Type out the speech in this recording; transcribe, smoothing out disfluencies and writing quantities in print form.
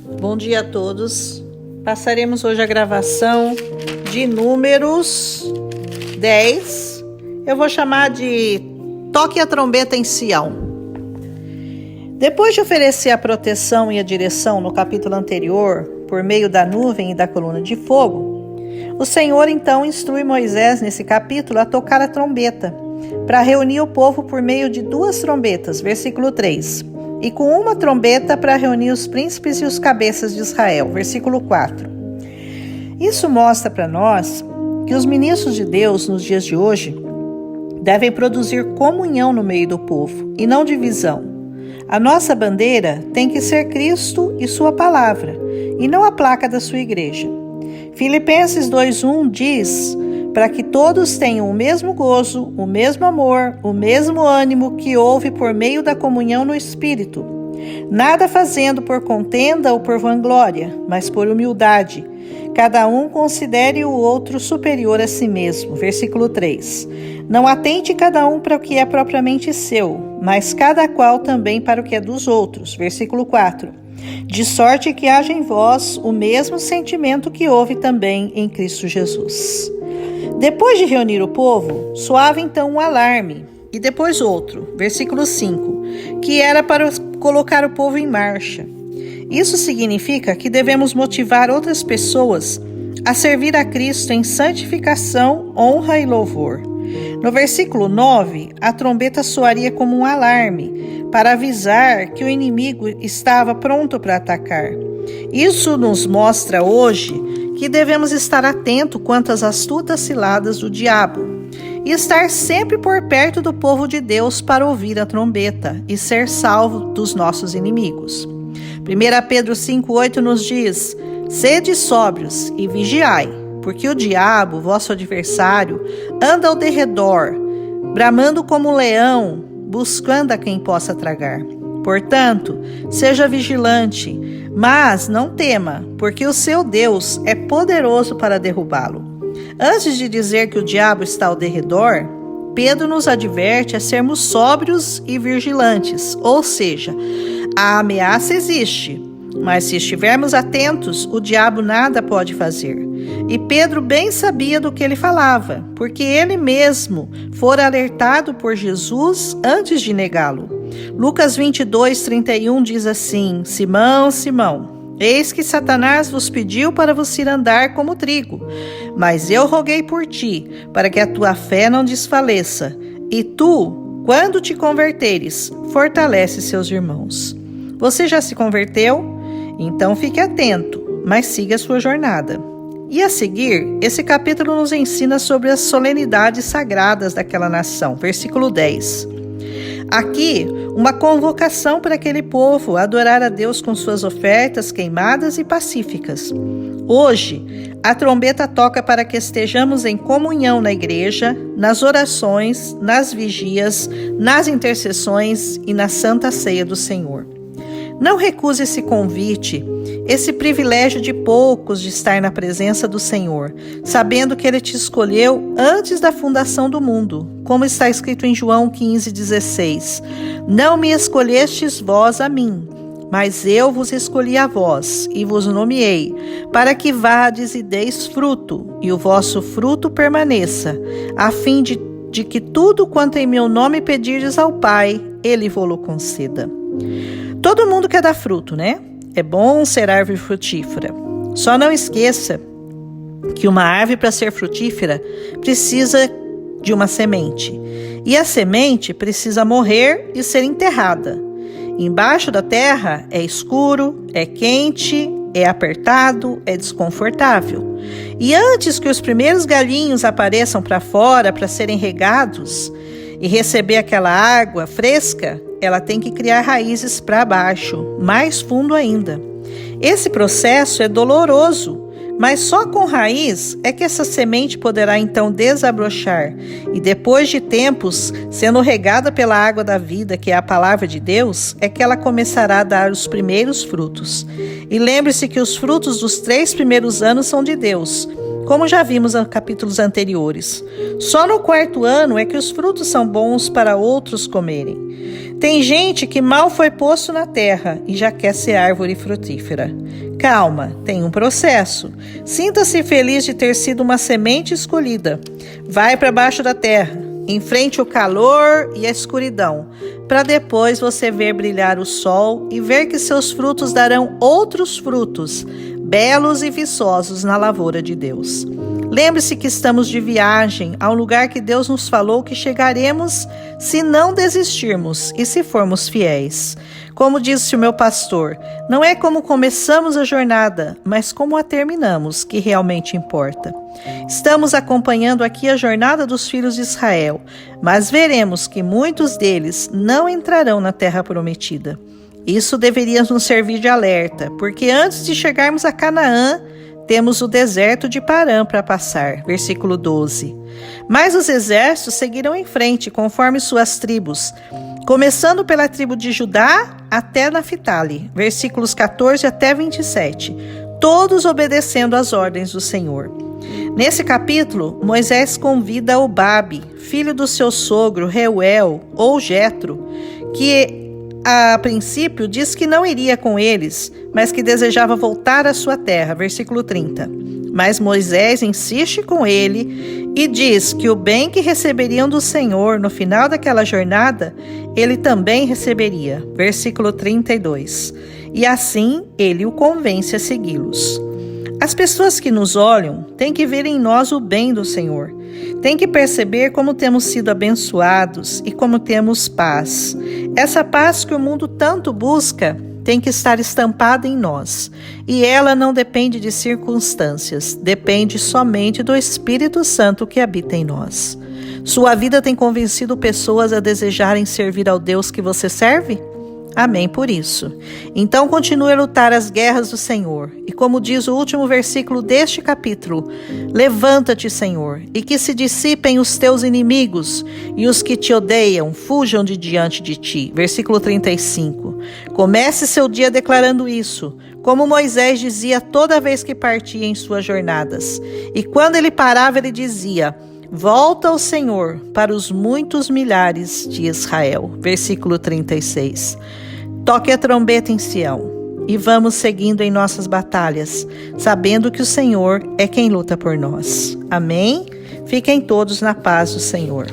Bom dia a todos. Passaremos hoje a gravação de Números 10. Eu vou chamar de Toque a Trombeta em Sião. Depois de oferecer a proteção e a direção no capítulo anterior, por meio da nuvem e da coluna de fogo, o Senhor então instrui Moisés nesse capítulo a tocar a trombeta, para reunir o povo por meio de 2 trombetas, versículo 3, e com uma trombeta para reunir os príncipes e os cabeças de Israel, versículo 4. Isso mostra para nós que os ministros de Deus nos dias de hoje devem produzir comunhão no meio do povo e não divisão. A nossa bandeira tem que ser Cristo e sua palavra, e não a placa da sua igreja. Filipenses 2:1 diz para que todos tenham o mesmo gozo, o mesmo amor, o mesmo ânimo que houve por meio da comunhão no Espírito. Nada fazendo por contenda ou por vanglória, mas por humildade. Cada um considere o outro superior a si mesmo. Versículo 3. Não atente cada um para o que é propriamente seu, mas cada qual também para o que é dos outros. Versículo 4. De sorte que haja em vós o mesmo sentimento que houve também em Cristo Jesus. Depois de reunir o povo, soava então um alarme, e depois outro, versículo 5, que era para colocar o povo em marcha. Isso significa que devemos motivar outras pessoas a servir a Cristo em santificação, honra e louvor. No versículo 9, a trombeta soaria como um alarme, para avisar que o inimigo estava pronto para atacar. Isso nos mostra hoje que devemos estar atentos quanto às astutas ciladas do diabo e estar sempre por perto do povo de Deus para ouvir a trombeta e ser salvo dos nossos inimigos. 1 Pedro 5:8 nos diz: sede sóbrios e vigiai, porque o diabo, vosso adversário, anda ao derredor, bramando como um leão, buscando a quem possa tragar. Portanto, seja vigilante, mas não tema, porque o seu Deus é poderoso para derrubá-lo. Antes de dizer que o diabo está ao derredor, Pedro nos adverte a sermos sóbrios e vigilantes, ou seja, a ameaça existe, mas se estivermos atentos, o diabo nada pode fazer. E Pedro bem sabia do que ele falava, porque ele mesmo fora alertado por Jesus antes de negá-lo. Lucas 22:31 diz assim: Simão, Simão, eis que Satanás vos pediu para vos ir andar como trigo, mas eu roguei por ti, para que a tua fé não desfaleça, e tu, quando te converteres, fortalece seus irmãos. Você já se converteu? Então fique atento, mas siga a sua jornada. E a seguir, esse capítulo nos ensina sobre as solenidades sagradas daquela nação. Versículo 10. Aqui, uma convocação para aquele povo adorar a Deus com suas ofertas queimadas e pacíficas. Hoje, a trombeta toca para que estejamos em comunhão na igreja, nas orações, nas vigias, nas intercessões e na santa ceia do Senhor. Não recuse esse convite, esse privilégio de poucos de estar na presença do Senhor, sabendo que Ele te escolheu antes da fundação do mundo, como está escrito em João 15:16. Não me escolhestes vós a mim, mas eu vos escolhi a vós, e vos nomeei, para que vades e deis fruto, e o vosso fruto permaneça, a fim de que tudo quanto em meu nome pedirdes ao Pai, Ele vô-lo conceda. Todo mundo quer dar fruto, né? É bom ser árvore frutífera. Só não esqueça que uma árvore, para ser frutífera, precisa de uma semente. E a semente precisa morrer e ser enterrada. Embaixo da terra é escuro, é quente, é apertado, é desconfortável. E antes que os primeiros galinhos apareçam para fora para serem regados e receber aquela água fresca, ela tem que criar raízes para baixo, mais fundo ainda. Esse processo é doloroso, mas só com raiz é que essa semente poderá então desabrochar e depois de tempos, sendo regada pela água da vida, que é a palavra de Deus, é que ela começará a dar os primeiros frutos. E lembre-se que os frutos dos 3 primeiros anos são de Deus. como já vimos nos capítulos anteriores. Só no 4º ano é que os frutos são bons para outros comerem. Tem gente que mal foi posto na terra e já quer ser árvore frutífera. Calma, tem um processo. Sinta-se feliz de ter sido uma semente escolhida. Vai para baixo da terra, enfrente o calor e a escuridão, para depois você ver brilhar o sol e ver que seus frutos darão outros frutos, belos e viçosos na lavoura de Deus. Lembre-se que estamos de viagem a um lugar que Deus nos falou que chegaremos se não desistirmos e se formos fiéis. Como disse o meu pastor, não é como começamos a jornada, mas como a terminamos que realmente importa. Estamos acompanhando aqui a jornada dos filhos de Israel, mas veremos que muitos deles não entrarão na terra prometida. Isso deveria nos servir de alerta, porque antes de chegarmos a Canaã, temos o deserto de Parã para passar, versículo 12. Mas os exércitos seguiram em frente, conforme suas tribos, começando pela tribo de Judá até Naftali, versículos 14 até 27, todos obedecendo às ordens do Senhor. Nesse capítulo, Moisés convida Obabe, filho do seu sogro Reuel ou Jetro, que a princípio diz que não iria com eles, mas que desejava voltar à sua terra, versículo 30. Mas Moisés insiste com ele e diz que o bem que receberiam do Senhor no final daquela jornada, ele também receberia, versículo 32. E assim ele o convence a segui-los. As pessoas que nos olham têm que ver em nós o bem do Senhor. Têm que perceber como temos sido abençoados e como temos paz. Essa paz que o mundo tanto busca tem que estar estampada em nós. E ela não depende de circunstâncias, depende somente do Espírito Santo que habita em nós. Sua vida tem convencido pessoas a desejarem servir ao Deus que você serve? Amém por isso. Então continue a lutar as guerras do Senhor. E como diz o último versículo deste capítulo, levanta-te, Senhor, e que se dissipem os teus inimigos, e os que te odeiam fujam de diante de ti. Versículo 35. Comece seu dia declarando isso, como Moisés dizia toda vez que partia em suas jornadas. E quando ele parava, ele dizia: volta ao Senhor para os muitos milhares de Israel. Versículo 36. Toque a trombeta em Sião e vamos seguindo em nossas batalhas, sabendo que o Senhor é quem luta por nós. Amém? Fiquem todos na paz do Senhor.